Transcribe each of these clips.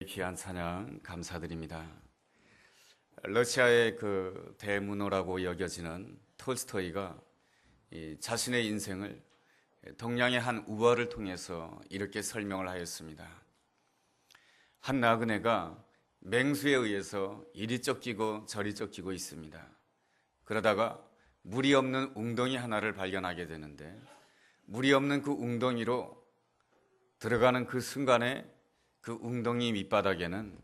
귀한 찬양 감사드립니다. 러시아의 그 대문호라고 여겨지는 톨스토이가 자신의 인생을 동양의 한 우화를 통해서 이렇게 설명을 하였습니다. 한 나그네가 맹수에 의해서 이리 쫓기고 저리 쫓기고 있습니다. 그러다가 물이 없는 웅덩이 하나를 발견하게 되는데, 물이 없는 그 웅덩이로 들어가는 그 순간에 그 웅덩이 밑바닥에는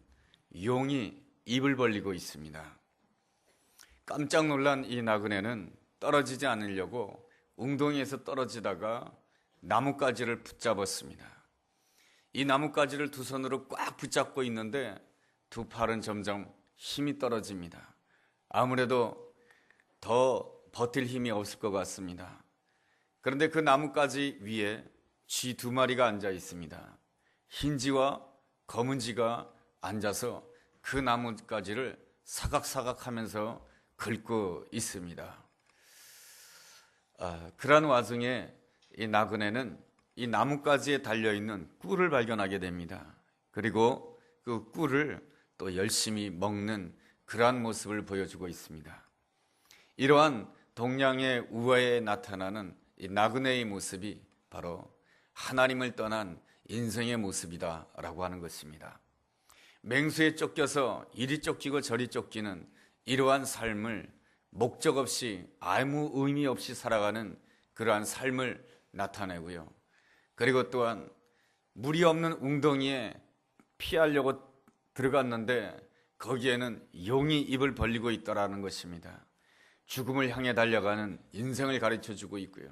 용이 입을 벌리고 있습니다. 깜짝 놀란 이 나그네는 떨어지지 않으려고 웅덩이에서 떨어지다가 나뭇가지를 붙잡았습니다. 이 나뭇가지를 두 손으로 꽉 붙잡고 있는데 두 팔은 점점 힘이 떨어집니다. 아무래도 더 버틸 힘이 없을 것 같습니다. 그런데 그 나뭇가지 위에 쥐 두 마리가 앉아 있습니다. 흰쥐와 검은쥐가 앉아서 그 나뭇가지를 사각사각 하면서 긁고 있습니다. 그러한 와중에 이 나그네는 이 나뭇가지에 달려있는 꿀을 발견하게 됩니다. 그리고 그 꿀을 또 열심히 먹는 그러한 모습을 보여주고 있습니다. 이러한 동양의 우화에 나타나는 이 나그네의 모습이 바로 하나님을 떠난 인생의 모습이다라고 하는 것입니다. 맹수에 쫓겨서 이리 쫓기고 저리 쫓기는 이러한 삶을 목적 없이 아무 의미 없이 살아가는 그러한 삶을 나타내고요. 그리고 또한 물이 없는 웅덩이에 피하려고 들어갔는데 거기에는 용이 입을 벌리고 있다라는 것입니다. 죽음을 향해 달려가는 인생을 가르쳐주고 있고요.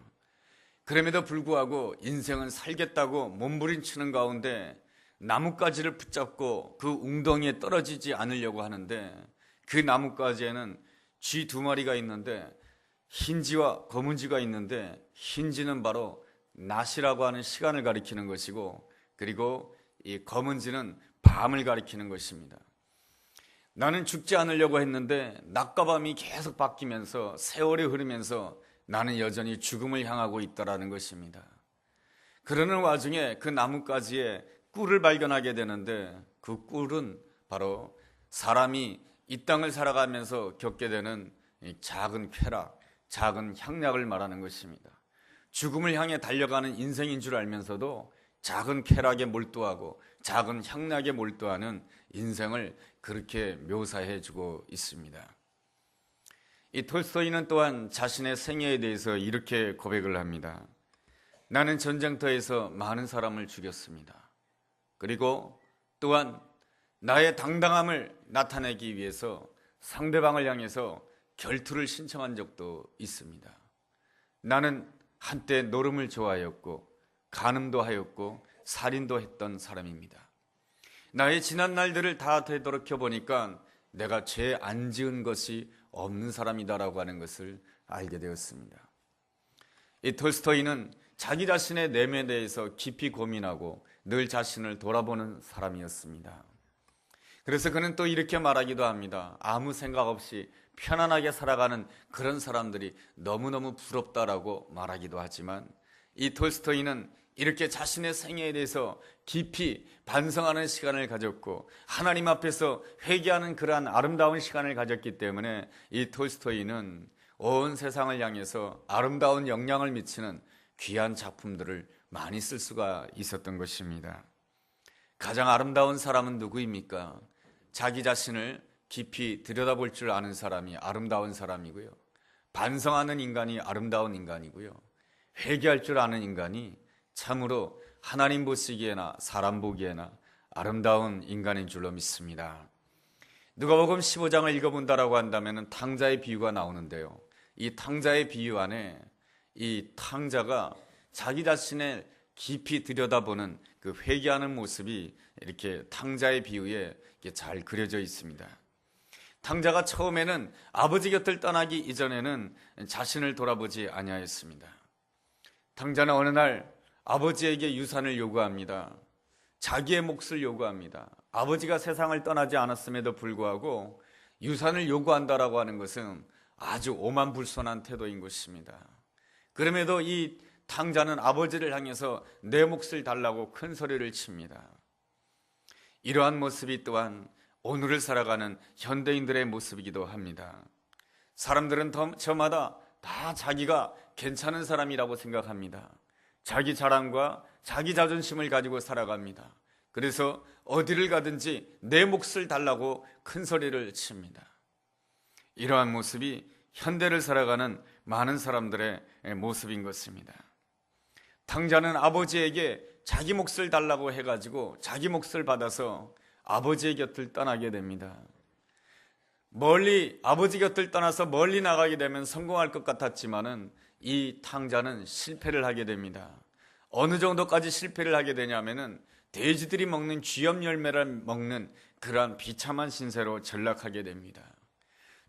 그럼에도 불구하고 인생은 살겠다고 몸부림치는 가운데 나뭇가지를 붙잡고 그 웅덩이에 떨어지지 않으려고 하는데, 그 나뭇가지에는 쥐 두 마리가 있는데 흰쥐와 검은쥐가 있는데, 흰쥐는 바로 낮이라고 하는 시간을 가리키는 것이고, 그리고 이 검은쥐는 밤을 가리키는 것입니다. 나는 죽지 않으려고 했는데 낮과 밤이 계속 바뀌면서 세월이 흐르면서 나는 여전히 죽음을 향하고 있다라는 것입니다. 그러는 와중에 그 나뭇가지에 꿀을 발견하게 되는데, 그 꿀은 바로 사람이 이 땅을 살아가면서 겪게 되는 작은 쾌락, 작은 향락을 말하는 것입니다. 죽음을 향해 달려가는 인생인 줄 알면서도 작은 쾌락에 몰두하고 작은 향락에 몰두하는 인생을 그렇게 묘사해 주고 있습니다. 이 톨스토이는 또한 자신의 생애에 대해서 이렇게 고백을 합니다. 나는 전쟁터에서 많은 사람을 죽였습니다. 그리고 또한 나의 당당함을 나타내기 위해서 상대방을 향해서 결투를 신청한 적도 있습니다. 나는 한때 노름을 좋아하였고 간음도 하였고 살인도 했던 사람입니다. 나의 지난 날들을 다 되돌이켜 보니까 내가 죄 안 지은 것이 없는 사람이다라고 하는 것을 알게 되었습니다. 이 톨스토이는 자기 자신의 내면에 대해서 깊이 고민하고 늘 자신을 돌아보는 사람이었습니다. 그래서 그는 또 이렇게 말하기도 합니다. 아무 생각 없이 편안하게 살아가는 그런 사람들이 너무너무 부럽다라고 말하기도 하지만, 이 톨스토이는 이렇게 자신의 생애에 대해서 깊이 반성하는 시간을 가졌고 하나님 앞에서 회개하는 그러한 아름다운 시간을 가졌기 때문에 이 톨스토이는 온 세상을 향해서 아름다운 영향을 미치는 귀한 작품들을 많이 쓸 수가 있었던 것입니다. 가장 아름다운 사람은 누구입니까? 자기 자신을 깊이 들여다볼 줄 아는 사람이 아름다운 사람이고요. 반성하는 인간이 아름다운 인간이고요. 회개할 줄 아는 인간이 참으로 하나님 보시기에나 사람 보기에나 아름다운 인간인 줄로 믿습니다. 누가복음 15장을 읽어본다라고 한다면 탕자의 비유가 나오는데요. 이 탕자의 비유 안에 이 탕자가 자기 자신을 깊이 들여다보는 그 회개하는 모습이 이렇게 탕자의 비유에 잘 그려져 있습니다. 탕자가 처음에는 아버지 곁을 떠나기 이전에는 자신을 돌아보지 아니하였습니다. 탕자는 어느 날 아버지에게 유산을 요구합니다. 자기의 몫을 요구합니다. 아버지가 세상을 떠나지 않았음에도 불구하고 유산을 요구한다라고 하는 것은 아주 오만불손한 태도인 것입니다. 그럼에도 이 탕자는 아버지를 향해서 내 몫을 달라고 큰 소리를 칩니다. 이러한 모습이 또한 오늘을 살아가는 현대인들의 모습이기도 합니다. 사람들은 저마다 다 자기가 괜찮은 사람이라고 생각합니다. 자기 자랑과 자기 자존심을 가지고 살아갑니다. 그래서 어디를 가든지 내 몫을 달라고 큰 소리를 칩니다. 이러한 모습이 현대를 살아가는 많은 사람들의 모습인 것입니다. 탕자는 아버지에게 자기 몫을 달라고 해가지고 자기 몫을 받아서 아버지의 곁을 떠나게 됩니다. 아버지 곁을 떠나서 멀리 나가게 되면 성공할 것 같았지만은 이 탕자는 실패를 하게 됩니다. 어느 정도까지 실패를 하게 되냐면은 돼지들이 먹는 쥐염 열매를 먹는 그러한 비참한 신세로 전락하게 됩니다.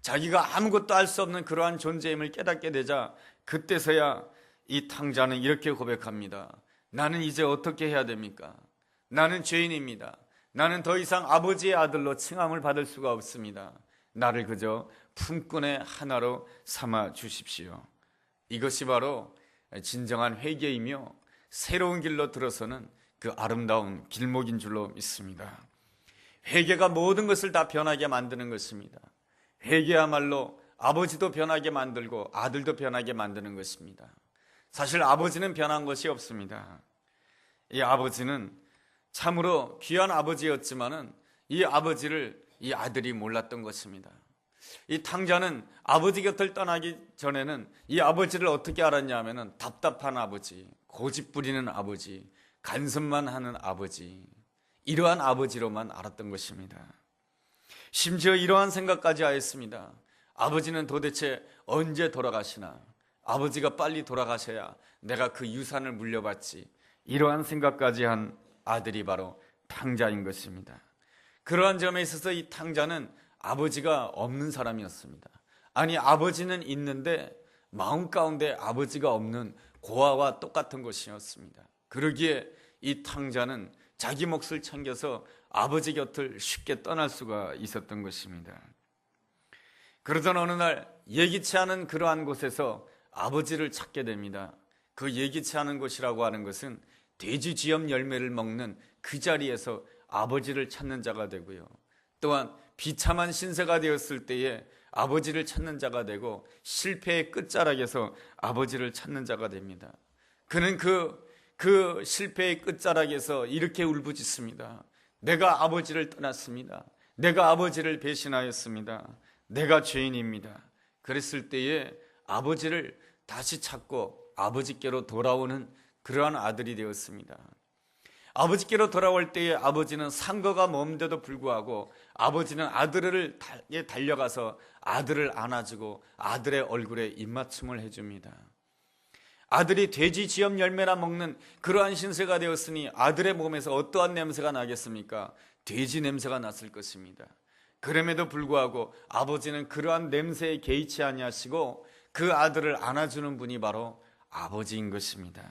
자기가 아무것도 알 수 없는 그러한 존재임을 깨닫게 되자 그때서야 이 탕자는 이렇게 고백합니다. 나는 이제 어떻게 해야 됩니까? 나는 죄인입니다. 나는 더 이상 아버지의 아들로 칭함을 받을 수가 없습니다. 나를 그저 품꾼의 하나로 삼아 주십시오. 이것이 바로 진정한 회개이며 새로운 길로 들어서는 그 아름다운 길목인 줄로 믿습니다. 회개가 모든 것을 다 변하게 만드는 것입니다. 회개야말로 아버지도 변하게 만들고 아들도 변하게 만드는 것입니다. 사실 아버지는 변한 것이 없습니다. 이 아버지는 참으로 귀한 아버지였지만은 이 아버지를 이 아들이 몰랐던 것입니다. 이 탕자는 아버지 곁을 떠나기 전에는 이 아버지를 어떻게 알았냐 하면은 답답한 아버지, 고집 부리는 아버지, 간섭만 하는 아버지, 이러한 아버지로만 알았던 것입니다. 심지어 이러한 생각까지 하였습니다. 아버지는 도대체 언제 돌아가시나? 아버지가 빨리 돌아가셔야 내가 그 유산을 물려받지. 이러한 생각까지 한 아들이 바로 탕자인 것입니다. 그러한 점에 있어서 이 탕자는 아버지가 없는 사람이었습니다. 아니, 아버지는 있는데 마음 가운데 아버지가 없는 고아와 똑같은 것이었습니다. 그러기에 이 탕자는 자기 몫을 챙겨서 아버지 곁을 쉽게 떠날 수가 있었던 것입니다. 그러던 어느 날 예기치 않은 그러한 곳에서 아버지를 찾게 됩니다. 그 예기치 않은 곳이라고 하는 것은 돼지 쥐염 열매를 먹는 그 자리에서 아버지를 찾는 자가 되고요. 또한 비참한 신세가 되었을 때에 아버지를 찾는 자가 되고 실패의 끝자락에서 아버지를 찾는 자가 됩니다. 그는 그 실패의 끝자락에서 이렇게 울부짖습니다. 내가 아버지를 떠났습니다. 내가 아버지를 배신하였습니다. 내가 죄인입니다. 그랬을 때에 아버지를 다시 찾고 아버지께로 돌아오는 그러한 아들이 되었습니다. 아버지께로 돌아올 때에 아버지는 상거가 먼데도 불구하고 아버지는 아들을 달려가서 아들을 안아주고 아들의 얼굴에 입맞춤을 해줍니다. 아들이 돼지 쥐염 열매나 먹는 그러한 신세가 되었으니 아들의 몸에서 어떠한 냄새가 나겠습니까? 돼지 냄새가 났을 것입니다. 그럼에도 불구하고 아버지는 그러한 냄새에 개의치 아니하시고 그 아들을 안아주는 분이 바로 아버지인 것입니다.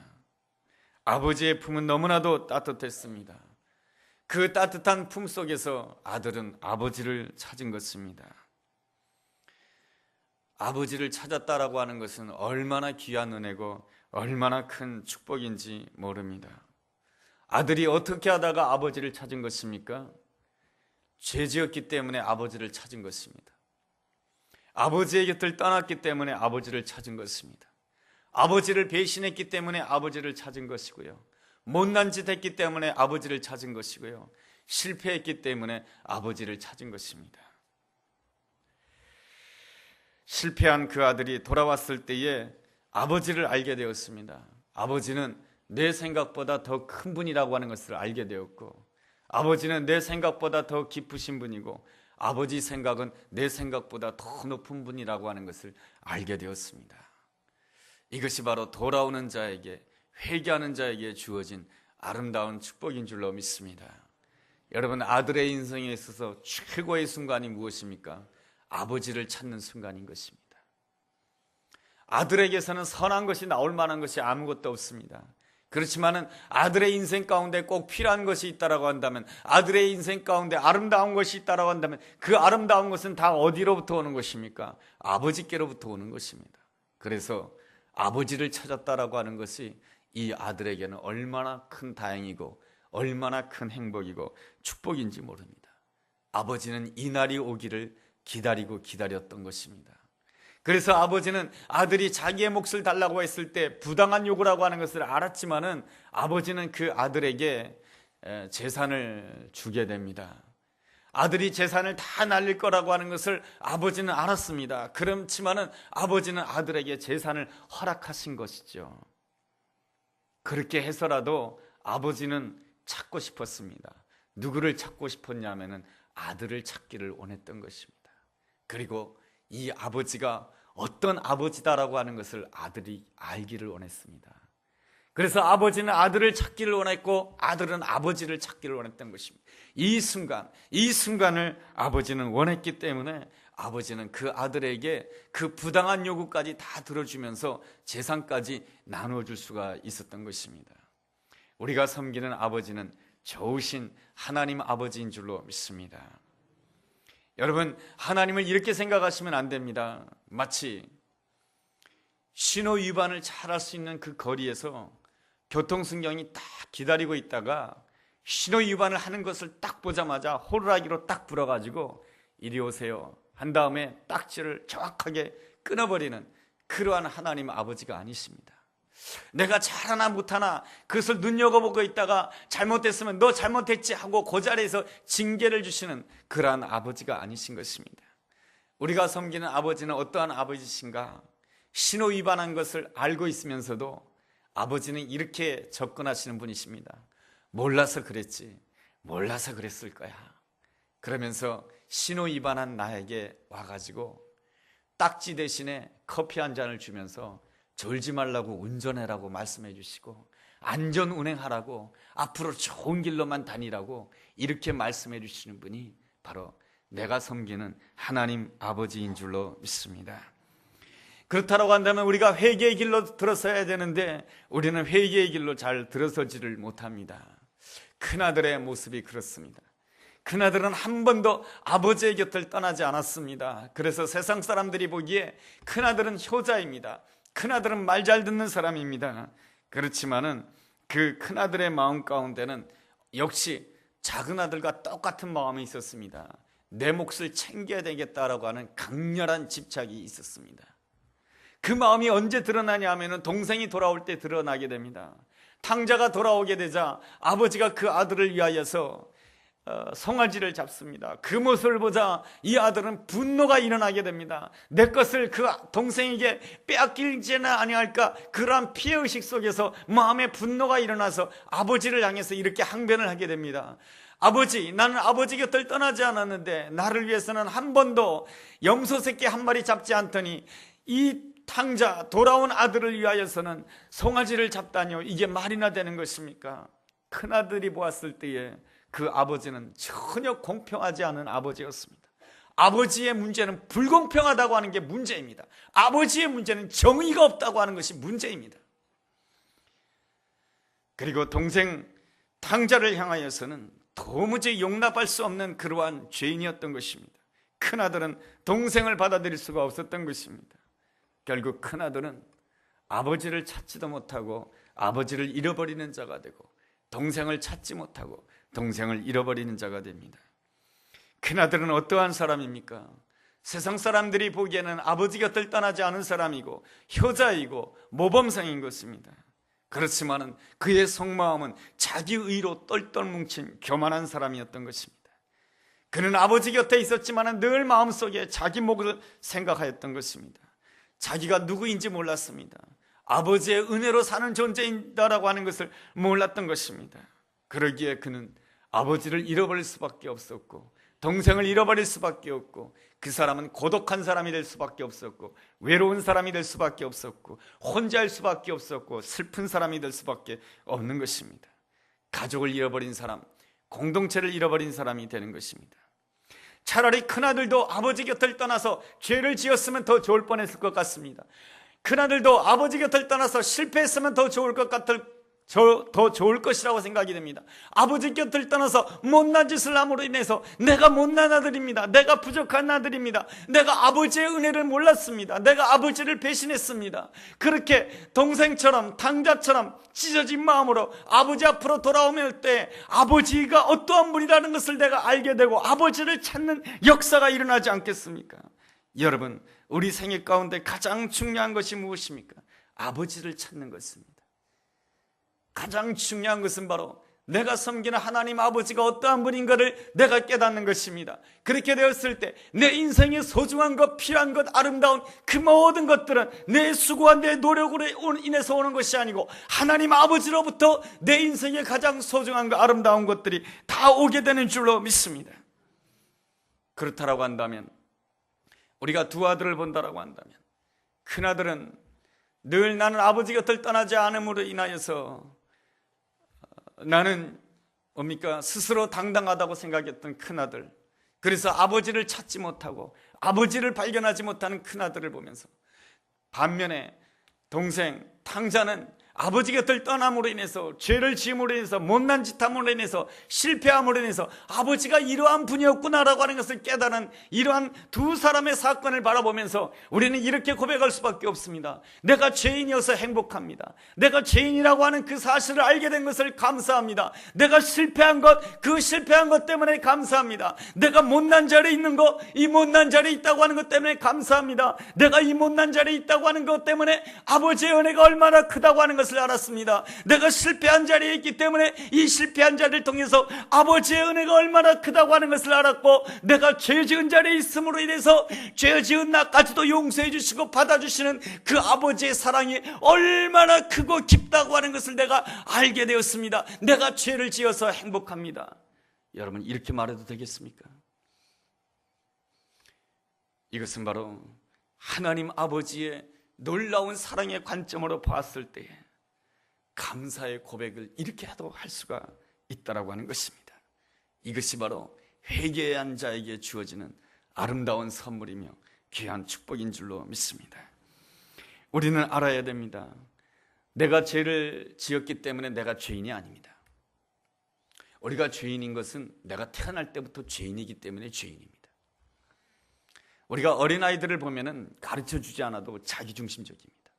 아버지의 품은 너무나도 따뜻했습니다. 그 따뜻한 품 속에서 아들은 아버지를 찾은 것입니다. 아버지를 찾았다라고 하는 것은 얼마나 귀한 은혜고 얼마나 큰 축복인지 모릅니다. 아들이 어떻게 하다가 아버지를 찾은 것입니까? 죄 지었기 때문에 아버지를 찾은 것입니다. 아버지의 곁을 떠났기 때문에 아버지를 찾은 것입니다. 아버지를 배신했기 때문에 아버지를 찾은 것이고요. 못난 짓 했기 때문에 아버지를 찾은 것이고요. 실패했기 때문에 아버지를 찾은 것입니다. 실패한 그 아들이 돌아왔을 때에 아버지를 알게 되었습니다. 아버지는 내 생각보다 더 큰 분이라고 하는 것을 알게 되었고, 아버지는 내 생각보다 더 깊으신 분이고, 아버지 생각은 내 생각보다 더 높은 분이라고 하는 것을 알게 되었습니다. 이것이 바로 돌아오는 자에게, 회개하는 자에게 주어진 아름다운 축복인 줄로 믿습니다. 여러분, 아들의 인생에 있어서 최고의 순간이 무엇입니까? 아버지를 찾는 순간인 것입니다. 아들에게서는 선한 것이 나올 만한 것이 아무것도 없습니다. 그렇지만은 아들의 인생 가운데 꼭 필요한 것이 있다라고 한다면, 아들의 인생 가운데 아름다운 것이 있다라고 한다면 그 아름다운 것은 다 어디로부터 오는 것입니까? 아버지께로부터 오는 것입니다. 그래서 아버지를 찾았다라고 하는 것이 이 아들에게는 얼마나 큰 다행이고 얼마나 큰 행복이고 축복인지 모릅니다. 아버지는 이 날이 오기를 기다리고 기다렸던 것입니다. 그래서 아버지는 아들이 자기의 몫을 달라고 했을 때 부당한 요구라고 하는 것을 알았지만은 아버지는 그 아들에게 재산을 주게 됩니다. 아들이 재산을 다 날릴 거라고 하는 것을 아버지는 알았습니다. 그렇지만은 아버지는 아들에게 재산을 허락하신 것이죠. 그렇게 해서라도 아버지는 찾고 싶었습니다. 누구를 찾고 싶었냐면은 아들을 찾기를 원했던 것입니다. 그리고 이 아버지가 어떤 아버지다라고 하는 것을 아들이 알기를 원했습니다. 그래서 아버지는 아들을 찾기를 원했고 아들은 아버지를 찾기를 원했던 것입니다. 이 순간을 아버지는 원했기 때문에 아버지는 그 아들에게 그 부당한 요구까지 다 들어주면서 재산까지 나눠줄 수가 있었던 것입니다. 우리가 섬기는 아버지는 좋으신 하나님 아버지인 줄로 믿습니다. 여러분, 하나님을 이렇게 생각하시면 안 됩니다. 마치 신호 위반을 잘할 수 있는 그 거리에서 교통순경이 딱 기다리고 있다가 신호 위반을 하는 것을 딱 보자마자 호루라기로 딱 불어가지고 이리 오세요 한 다음에 딱지를 정확하게 끊어버리는 그러한 하나님 아버지가 아니십니다. 내가 잘하나 못하나 그것을 눈여겨보고 있다가 잘못됐으면 너 잘못했지 하고 그 자리에서 징계를 주시는 그러한 아버지가 아니신 것입니다. 우리가 섬기는 아버지는 어떠한 아버지신가? 신호 위반한 것을 알고 있으면서도 아버지는 이렇게 접근하시는 분이십니다. 몰라서 그랬지, 몰라서 그랬을 거야. 그러면서 신호 위반한 나에게 와가지고 딱지 대신에 커피 한 잔을 주면서 졸지 말라고 운전해라고 말씀해 주시고 안전 운행하라고 앞으로 좋은 길로만 다니라고 이렇게 말씀해 주시는 분이 바로 내가 섬기는 하나님 아버지인 줄로 믿습니다. 그렇다고 한다면 우리가 회개의 길로 들어서야 되는데 우리는 회개의 길로 잘 들어서지를 못합니다. 큰아들의 모습이 그렇습니다. 큰아들은 한 번도 아버지의 곁을 떠나지 않았습니다. 그래서 세상 사람들이 보기에 큰아들은 효자입니다. 큰아들은 말 잘 듣는 사람입니다. 그렇지만은 그 큰아들의 마음 가운데는 역시 작은아들과 똑같은 마음이 있었습니다. 내 몫을 챙겨야 되겠다라고 하는 강렬한 집착이 있었습니다. 그 마음이 언제 드러나냐 하면은 동생이 돌아올 때 드러나게 됩니다. 탕자가 돌아오게 되자 아버지가 그 아들을 위하여서 송아지를 잡습니다. 그 모습을 보자 이 아들은 분노가 일어나게 됩니다. 내 것을 그 동생에게 빼앗기지는 아니할까, 그러한 피해의식 속에서 마음의 분노가 일어나서 아버지를 향해서 이렇게 항변을 하게 됩니다. 아버지, 나는 아버지 곁을 떠나지 않았는데 나를 위해서는 한 번도 염소 새끼 한 마리 잡지 않더니 이 탕자 돌아온 아들을 위하여서는 송아지를 잡다니요, 이게 말이나 되는 것입니까? 큰아들이 보았을 때에 그 아버지는 전혀 공평하지 않은 아버지였습니다. 아버지의 문제는 불공평하다고 하는 게 문제입니다. 아버지의 문제는 정의가 없다고 하는 것이 문제입니다. 그리고 동생 탕자를 향하여서는 도무지 용납할 수 없는 그러한 죄인이었던 것입니다. 큰아들은 동생을 받아들일 수가 없었던 것입니다. 결국 큰아들은 아버지를 찾지도 못하고 아버지를 잃어버리는 자가 되고 동생을 찾지 못하고 동생을 잃어버리는 자가 됩니다. 큰아들은 어떠한 사람입니까? 세상 사람들이 보기에는 아버지 곁을 떠나지 않은 사람이고 효자이고 모범생인 것입니다. 그렇지만은 그의 속마음은 자기 의로 똘똘 뭉친 교만한 사람이었던 것입니다. 그는 아버지 곁에 있었지만은 늘 마음속에 자기 몫을 생각하였던 것입니다. 자기가 누구인지 몰랐습니다. 아버지의 은혜로 사는 존재인다라고 하는 것을 몰랐던 것입니다. 그러기에 그는 아버지를 잃어버릴 수밖에 없었고 동생을 잃어버릴 수밖에 없고 그 사람은 고독한 사람이 될 수밖에 없었고 외로운 사람이 될 수밖에 없었고 혼자일 수밖에 없었고 슬픈 사람이 될 수밖에 없는 것입니다. 가족을 잃어버린 사람, 공동체를 잃어버린 사람이 되는 것입니다. 차라리 큰아들도 아버지 곁을 떠나서 죄를 지었으면 더 좋을 뻔했을 것 같습니다. 큰아들도 아버지 곁을 떠나서 실패했으면 더 좋을 것 더 좋을 것이라고 생각이 됩니다. 아버지 곁을 떠나서 못난 짓을 함으로 인해서 내가 못난 아들입니다. 내가 부족한 아들입니다. 내가 아버지의 은혜를 몰랐습니다. 내가 아버지를 배신했습니다. 그렇게 동생처럼 당자처럼 찢어진 마음으로 아버지 앞으로 돌아오면 때 아버지가 어떠한 분이라는 것을 내가 알게 되고 아버지를 찾는 역사가 일어나지 않겠습니까? 여러분, 우리 생애 가운데 가장 중요한 것이 무엇입니까? 아버지를 찾는 것입니다. 가장 중요한 것은 바로 내가 섬기는 하나님 아버지가 어떠한 분인가를 내가 깨닫는 것입니다. 그렇게 되었을 때 내 인생의 소중한 것, 필요한 것, 아름다운 그 모든 것들은 내 수고와 내 노력으로 인해서 오는 것이 아니고 하나님 아버지로부터 내 인생의 가장 소중한 것, 아름다운 것들이 다 오게 되는 줄로 믿습니다. 그렇다라고 한다면, 우리가 두 아들을 본다라고 한다면, 큰아들은 늘 나는 아버지 곁을 떠나지 않음으로 인하여서 나는 뭡니까? 스스로 당당하다고 생각했던 큰아들, 그래서 아버지를 찾지 못하고 아버지를 발견하지 못하는 큰아들을 보면서, 반면에 동생 탕자는 아버지 곁을 떠남으로 인해서, 죄를 지음으로 인해서, 못난 짓 함으로 인해서, 실패함으로 인해서 아버지가 이러한 분이었구나라고 하는 것을 깨달은 이러한 두 사람의 사건을 바라보면서 우리는 이렇게 고백할 수밖에 없습니다. 내가 죄인이어서 행복합니다. 내가 죄인이라고 하는 그 사실을 알게 된 것을 감사합니다. 내가 실패한 것, 그 실패한 것 때문에 감사합니다. 내가 못난 자리에 있는 것, 이 못난 자리에 있다고 하는 것 때문에 감사합니다. 내가 이 못난 자리에 있다고 하는 것 때문에 아버지의 은혜가 얼마나 크다고 하는 것을 알았습니다. 내가 실패한 자리에 있기 때문에 이 실패한 자리를 통해서 아버지의 은혜가 얼마나 크다고 하는 것을 알았고, 내가 죄 지은 자리에 있음으로 인해서 죄 지은 나까지도 용서해 주시고 받아주시는 그 아버지의 사랑이 얼마나 크고 깊다고 하는 것을 내가 알게 되었습니다. 내가 죄를 지어서 행복합니다. 여러분, 이렇게 말해도 되겠습니까? 이것은 바로 하나님 아버지의 놀라운 사랑의 관점으로 봤을 때에 감사의 고백을 이렇게라도 할 수가 있다라고 하는 것입니다. 이것이 바로 회개한 자에게 주어지는 아름다운 선물이며 귀한 축복인 줄로 믿습니다. 우리는 알아야 됩니다. 내가 죄를 지었기 때문에 내가 죄인이 아닙니다. 우리가 죄인인 것은 내가 태어날 때부터 죄인이기 때문에 죄인입니다. 우리가 어린아이들을 보면은 가르쳐주지 않아도 자기중심적입니다.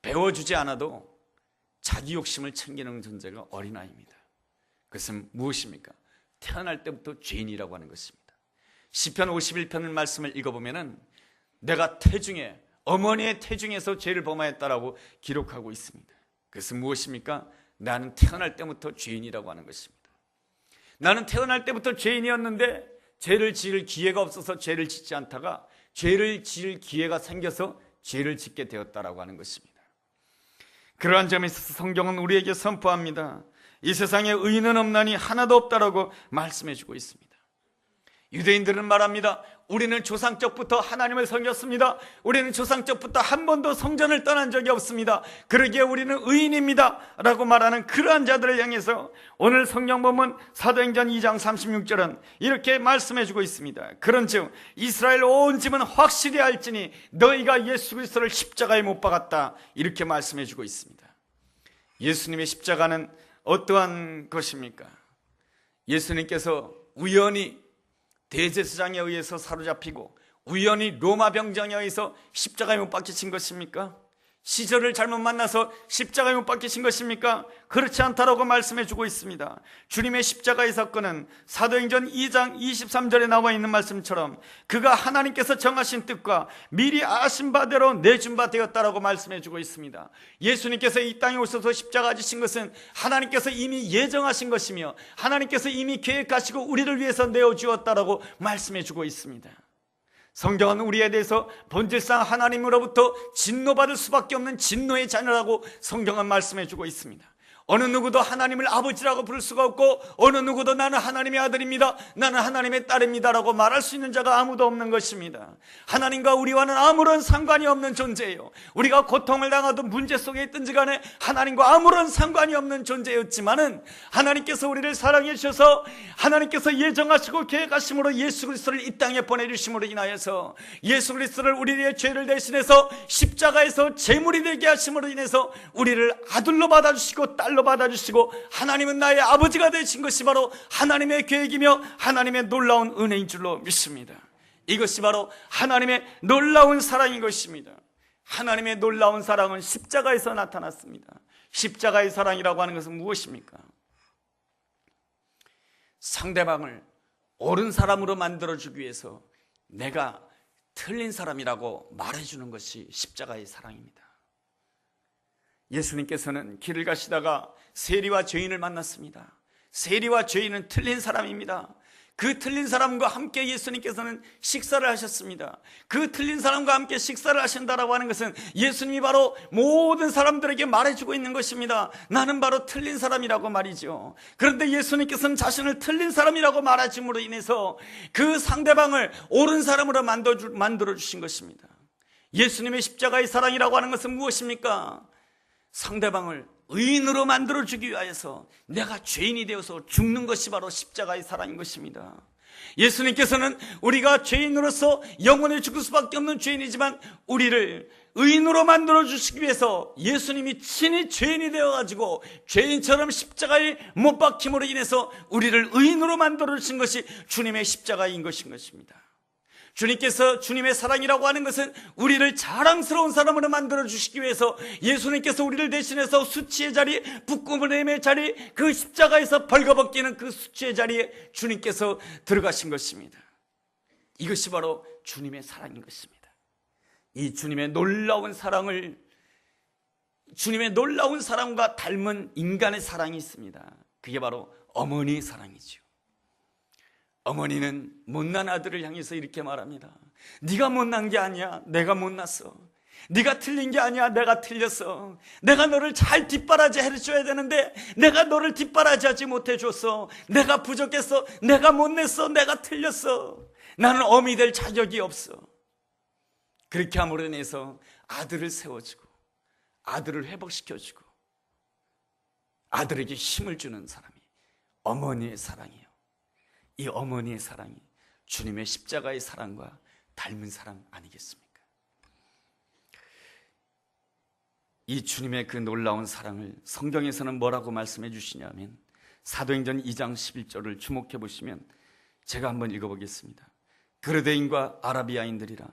배워주지 않아도 자기 욕심을 챙기는 존재가 어린아이입니다. 그것은 무엇입니까? 태어날 때부터 죄인이라고 하는 것입니다. 시편 51편의 말씀을 읽어보면은 내가 태중에, 어머니의 태중에서 죄를 범하였다라고 기록하고 있습니다. 그것은 무엇입니까? 나는 태어날 때부터 죄인이라고 하는 것입니다. 나는 태어날 때부터 죄인이었는데 죄를 지을 기회가 없어서 죄를 짓지 않다가 죄를 지을 기회가 생겨서 죄를 짓게 되었다라고 하는 것입니다. 그러한 점에 있어서 성경은 우리에게 선포합니다. 이 세상에 의인은 없나니 하나도 없다라고 말씀해주고 있습니다. 유대인들은 말합니다. 우리는 조상적부터 하나님을 섬겼습니다. 우리는 조상적부터 한 번도 성전을 떠난 적이 없습니다. 그러기에 우리는 의인입니다 라고 말하는 그러한 자들을 향해서 오늘 성경 본문 사도행전 2장 36절은 이렇게 말씀해주고 있습니다. 그런즉 이스라엘 온 집은 확실히 알지니 너희가 예수 그리스도를 십자가에 못 박았다, 이렇게 말씀해주고 있습니다. 예수님의 십자가는 어떠한 것입니까? 예수님께서 우연히 대제사장에 의해서 사로잡히고 우연히 로마 병정에 의해서 십자가에 못 박히신 것입니까? 시절을 잘못 만나서 십자가에 못 박히신 것입니까? 그렇지 않다라고 말씀해주고 있습니다. 주님의 십자가의 사건은 사도행전 2장 23절에 나와 있는 말씀처럼 그가 하나님께서 정하신 뜻과 미리 아신 바대로 내준 바 되었다라고 말씀해주고 있습니다. 예수님께서 이 땅에 오셔서 십자가 지신 것은 하나님께서 이미 예정하신 것이며 하나님께서 이미 계획하시고 우리를 위해서 내어주었다라고 말씀해주고 있습니다. 성경은 우리에 대해서 본질상 하나님으로부터 진노받을 수밖에 없는 진노의 자녀라고 성경은 말씀해주고 있습니다. 어느 누구도 하나님을 아버지라고 부를 수가 없고 어느 누구도 나는 하나님의 아들입니다, 나는 하나님의 딸입니다라고 말할 수 있는 자가 아무도 없는 것입니다. 하나님과 우리와는 아무런 상관이 없는 존재예요. 우리가 고통을 당하던 문제 속에 있든지 간에 하나님과 아무런 상관이 없는 존재였지만은 하나님께서 우리를 사랑해 주셔서 하나님께서 예정하시고 계획하심으로 예수 그리스도를 이 땅에 보내주심으로 인하여서 예수 그리스도를 우리의 죄를 대신해서 십자가에서 제물이 되게 하심으로 인해서 우리를 아들로 받아주시고 딸로 받아주시고 하나님은 나의 아버지가 되신 것이 바로 하나님의 계획이며 하나님의 놀라운 은혜인 줄로 믿습니다. 이것이 바로 하나님의 놀라운 사랑인 것입니다. 하나님의 놀라운 사랑은 십자가에서 나타났습니다. 십자가의 사랑이라고 하는 것은 무엇입니까? 상대방을 옳은 사람으로 만들어주기 위해서 내가 틀린 사람이라고 말해주는 것이 십자가의 사랑입니다. 예수님께서는 길을 가시다가 세리와 죄인을 만났습니다. 세리와 죄인은 틀린 사람입니다. 그 틀린 사람과 함께 예수님께서는 식사를 하셨습니다. 그 틀린 사람과 함께 식사를 하신다라고 하는 것은 예수님이 바로 모든 사람들에게 말해주고 있는 것입니다. 나는 바로 틀린 사람이라고 말이죠. 그런데 예수님께서는 자신을 틀린 사람이라고 말하심으로 인해서 그 상대방을 옳은 사람으로 만들어주신 것입니다. 예수님의 십자가의 사랑이라고 하는 것은 무엇입니까? 상대방을 의인으로 만들어주기 위하여서 내가 죄인이 되어서 죽는 것이 바로 십자가의 사랑인 것입니다. 예수님께서는 우리가 죄인으로서 영원히 죽을 수밖에 없는 죄인이지만 우리를 의인으로 만들어주시기 위해서 예수님이 친히 죄인이 되어가지고 죄인처럼 십자가에 못 박힘으로 인해서 우리를 의인으로 만들어주신 것이 주님의 십자가인 것입니다. 주님께서 주님의 사랑이라고 하는 것은 우리를 자랑스러운 사람으로 만들어주시기 위해서 예수님께서 우리를 대신해서 수치의 자리, 부끄러움의 자리, 그 십자가에서 벌거벗기는 그 수치의 자리에 주님께서 들어가신 것입니다. 이것이 바로 주님의 사랑인 것입니다. 이 주님의 놀라운 사랑을, 주님의 놀라운 사랑과 닮은 인간의 사랑이 있습니다. 그게 바로 어머니의 사랑이죠. 어머니는 못난 아들을 향해서 이렇게 말합니다. 네가 못난 게 아니야, 내가 못났어. 네가 틀린 게 아니야, 내가 틀렸어. 내가 너를 잘 뒷바라지 해줘야 되는데 내가 너를 뒷바라지하지 못해줬어. 내가 부족했어, 내가 못냈어, 내가 틀렸어. 나는 어미 될 자격이 없어. 그렇게 함으로 인해서 아들을 세워주고 아들을 회복시켜주고 아들에게 힘을 주는 사람이 어머니의 사랑이에요. 이 어머니의 사랑이 주님의 십자가의 사랑과 닮은 사랑 아니겠습니까? 이 주님의 그 놀라운 사랑을 성경에서는 뭐라고 말씀해 주시냐면 사도행전 2장 11절을 주목해 보시면 제가 한번 읽어보겠습니다. 그르데인과 아라비아인들이라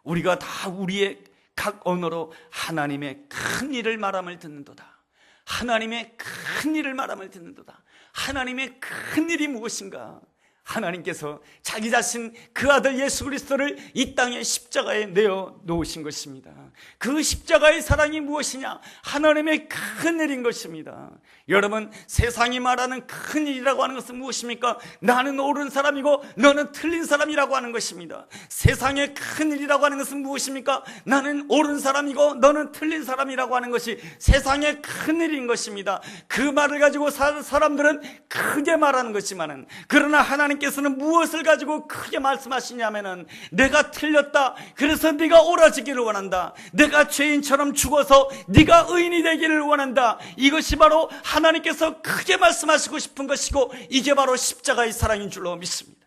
우리가 다 우리의 각 언어로 하나님의 큰 일을 말함을 듣는도다. 하나님의 큰 일을 말함을 듣는도다. 하나님의 큰 일이 무엇인가? 하나님께서 자기 자신 그 아들 예수 그리스도를 이 땅의 십자가에 내어 놓으신 것입니다. 그 십자가의 사랑이 무엇이냐? 하나님의 큰 일인 것입니다. 여러분, 세상이 말하는 큰 일이라고 하는 것은 무엇입니까? 나는 옳은 사람이고 너는 틀린 사람이라고 하는 것입니다. 세상의 큰 일이라고 하는 것은 무엇입니까? 나는 옳은 사람이고 너는 틀린 사람이라고 하는 것이 세상의 큰 일인 것입니다. 그 말을 가지고 사람들은 크게 말하는 것이지만은, 그러나 하나님께서는 무엇을 가지고 크게 말씀하시냐면은, 내가 틀렸다, 그래서 네가 옳아지기를 원한다. 내가 죄인처럼 죽어서 네가 의인이 되기를 원한다. 이것이 바로 하나님께서 크게 말씀하시고 싶은 것이고, 이게 바로 십자가의 사랑인 줄로 믿습니다.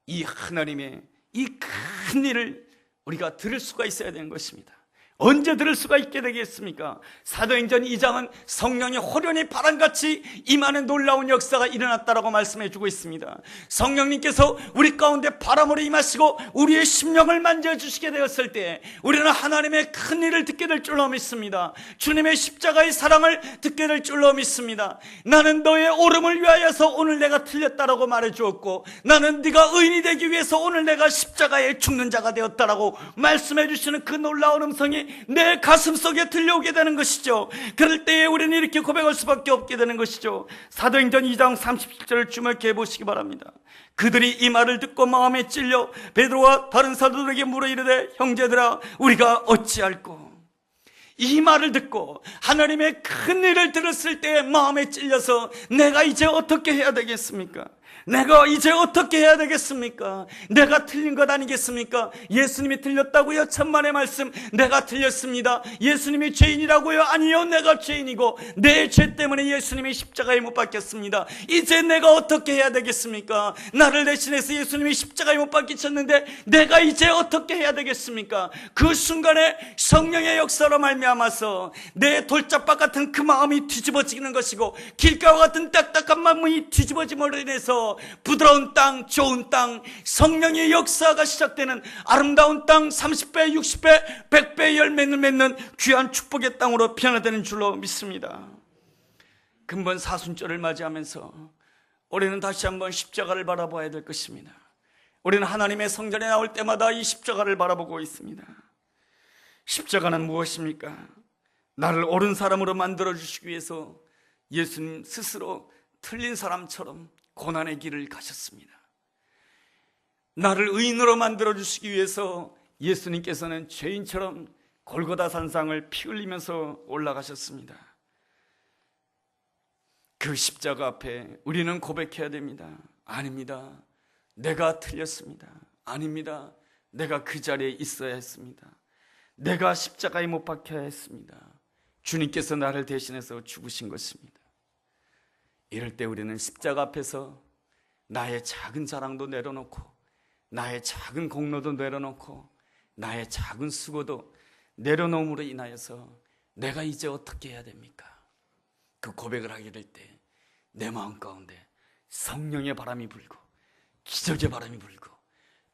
이 하나님의 이 큰 일을 우리가 들을 수가 있어야 되는 것입니다. 언제 들을 수가 있게 되겠습니까? 사도행전 2장은 성령이 호련히 바람같이 임하는 놀라운 역사가 일어났다라고 말씀해 주고 있습니다. 성령님께서 우리 가운데 바람으로 임하시고 우리의 심령을 만져주시게 되었을 때 우리는 하나님의 큰 일을 듣게 될 줄로 믿습니다. 주님의 십자가의 사랑을 듣게 될 줄로 믿습니다. 나는 너의 옳음을 위하여서 오늘 내가 틀렸다라고 말해 주었고, 나는 네가 의인이 되기 위해서 오늘 내가 십자가에 죽는 자가 되었다라고 말씀해 주시는 그 놀라운 음성이 내 가슴 속에 들려오게 되는 것이죠. 그럴 때에 우리는 이렇게 고백할 수밖에 없게 되는 것이죠. 사도행전 2장 37절을 주목해 보시기 바랍니다. 그들이 이 말을 듣고 마음에 찔려 베드로와 다른 사도들에게 물어 이르되, 형제들아, 우리가 어찌할꼬? 이 말을 듣고 하나님의 큰 일을 들었을 때 마음에 찔려서 내가 이제 어떻게 해야 되겠습니까? 내가 이제 어떻게 해야 되겠습니까? 내가 틀린 것 아니겠습니까? 예수님이 틀렸다고요? 천만의 말씀, 내가 틀렸습니다. 예수님이 죄인이라고요? 아니요, 내가 죄인이고 내 죄 때문에 예수님이 십자가에 못 박혔습니다. 이제 내가 어떻게 해야 되겠습니까? 나를 대신해서 예수님이 십자가에 못 박히셨는데 내가 이제 어떻게 해야 되겠습니까? 그 순간에 성령의 역사로 말미암아서 내 돌짝박 같은 그 마음이 뒤집어지는 것이고 길가와 같은 딱딱한 마음이 뒤집어짐으로 인해서 부드러운 땅, 좋은 땅, 성령의 역사가 시작되는 아름다운 땅, 30배, 60배, 100배 열매를 맺는 귀한 축복의 땅으로 변화되는 줄로 믿습니다. 근본 사순절을 맞이하면서 올해는 다시 한번 십자가를 바라봐야 될 것입니다. 우리는 하나님의 성전에 나올 때마다 이 십자가를 바라보고 있습니다. 십자가는 무엇입니까? 나를 옳은 사람으로 만들어 주시기 위해서 예수님 스스로 틀린 사람처럼 고난의 길을 가셨습니다. 나를 의인으로 만들어 주시기 위해서 예수님께서는 죄인처럼 골고다 산상을 피 흘리면서 올라가셨습니다. 그 십자가 앞에 우리는 고백해야 됩니다. 아닙니다. 내가 틀렸습니다. 아닙니다. 내가 그 자리에 있어야 했습니다. 내가 십자가에 못 박혀야 했습니다. 주님께서 나를 대신해서 죽으신 것입니다. 이럴 때 우리는 십자가 앞에서 나의 작은 자랑도 내려놓고 나의 작은 공로도 내려놓고 나의 작은 수고도 내려놓음으로 인하여서 내가 이제 어떻게 해야 됩니까? 그 고백을 하게 될 때 내 마음 가운데 성령의 바람이 불고 기적의 바람이 불고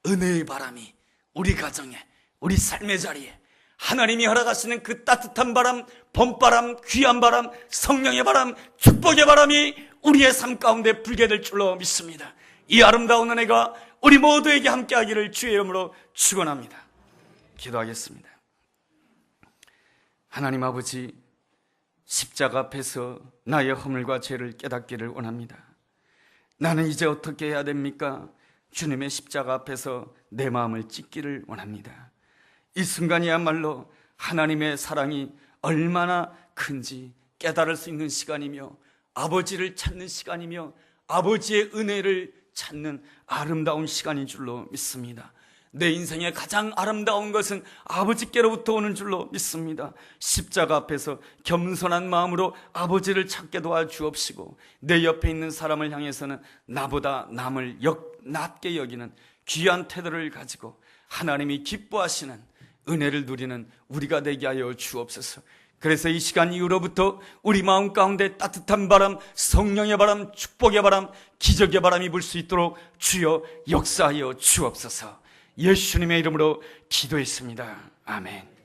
은혜의 바람이 우리 가정에 우리 삶의 자리에 하나님이 허락하시는 그 따뜻한 바람, 봄바람, 귀한 바람, 성령의 바람, 축복의 바람이 우리의 삶 가운데 불게 될 줄로 믿습니다. 이 아름다운 은혜가 우리 모두에게 함께하기를 주의 이름으로 축원합니다. 기도하겠습니다. 하나님 아버지, 십자가 앞에서 나의 허물과 죄를 깨닫기를 원합니다. 나는 이제 어떻게 해야 됩니까? 주님의 십자가 앞에서 내 마음을 찢기를 원합니다. 이 순간이야말로 하나님의 사랑이 얼마나 큰지 깨달을 수 있는 시간이며 아버지를 찾는 시간이며 아버지의 은혜를 찾는 아름다운 시간인 줄로 믿습니다. 내 인생의 가장 아름다운 것은 아버지께로부터 오는 줄로 믿습니다. 십자가 앞에서 겸손한 마음으로 아버지를 찾게 도와주옵시고 내 옆에 있는 사람을 향해서는 나보다 남을 낮게 여기는 귀한 태도를 가지고 하나님이 기뻐하시는 은혜를 누리는 우리가 되게 하여 주옵소서. 그래서 이 시간 이후로부터 우리 마음 가운데 따뜻한 바람, 성령의 바람, 축복의 바람, 기적의 바람이 불 수 있도록 주여 역사하여 주옵소서. 예수님의 이름으로 기도했습니다. 아멘.